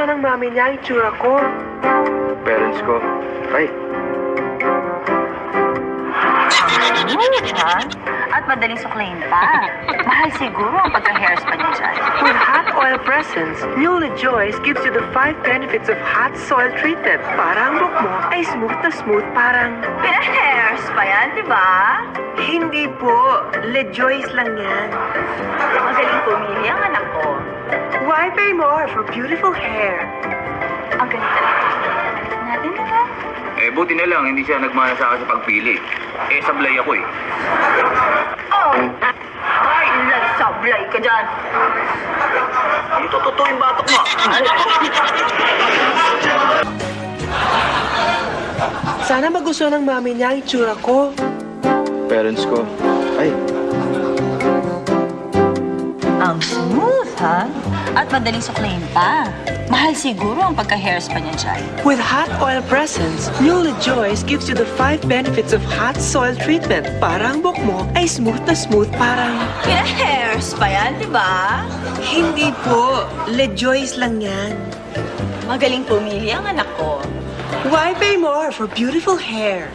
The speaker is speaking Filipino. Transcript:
ng mami niya ang itsura ko. Parents ko. Ay, Ha? At madaling suklayin pa. Mahal siguro ang pagka-hair spa niyo dyan. With hot oil presence, New Joyce gives you the 5 benefits of hot soil treatment. Para ang buhok mo ay smooth na smooth, parang... Pina-hair spa yan, di ba? Hindi po, LeJoyce lang yan. Magaling pumili ang anak ko. Why pay more for beautiful hair? Ang galing talaga. Natin na ba? buti na lang hindi siya nagmana sa akin sa pagpili. Sablay ako eh. Oh! Ay, nagsablay ka dyan. Ito totoo yung batok mo. Sana magustuhan ng mami niya ang itsura ko. Parents ko. Ay, Ang smooth, ha? At madaling suklayin pa. Mahal siguro ang pagka-hair spa niya dyan. With hot oil presence, New Joyce gives you the 5 benefits of hot soil treatment. Para ang buhok mo ay smooth na smooth, parang... Pina-hair spa yan, di ba? Hindi po, LeJoyce lang yan. Magaling pumili ang anak ko. Why pay more for beautiful hair?